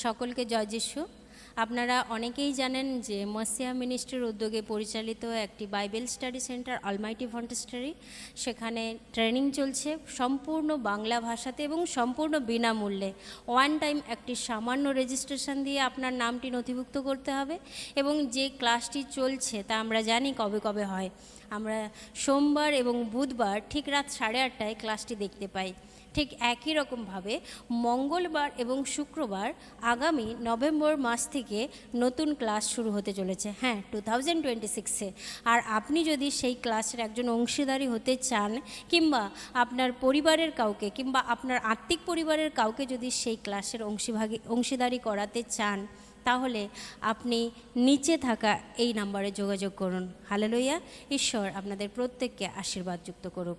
সকলকে জয় যিশু। আপনারা অনেকেই জানেন যে মসিয়া মিনিস্ট্রির উদ্যোগে পরিচালিত একটি বাইবেল স্টাডি সেন্টার অলমাইটি ফন্টেস্টারি, সেখানে ট্রেনিং চলছে সম্পূর্ণ বাংলা ভাষাতে এবং সম্পূর্ণ বিনামূল্যে। ওয়ান টাইম একটি সামান্য রেজিস্ট্রেশন দিয়ে আপনার নামটি নথিভুক্ত করতে হবে এবং যে ক্লাসটি চলছে তা আমরা জানি কবে কবে হয়। আমরা সোমবার এবং বুধবার ঠিক রাত 8:30টায় ক্লাসটি দেখতে পাই। ঠিক একই রকমভাবে মঙ্গলবার এবং শুক্রবার আগামী নভেম্বর মাস থেকে নতুন ক্লাস শুরু হতে চলেছে, হ্যাঁ 2026-এ। আর আপনি যদি সেই ক্লাসের একজন অংশীদারি হতে চান, কিংবা আপনার পরিবারের কাউকে কিংবা আপনার আত্মিক পরিবারের কাউকে যদি সেই ক্লাসের অংশীদারি করাতে চান, তাহলে আপনি নিচে থাকা এই নাম্বারে যোগাযোগ করুন। হালেলুয়া। ঈশ্বর আপনাদের প্রত্যেককে আশীর্বাদ যুক্ত করুক।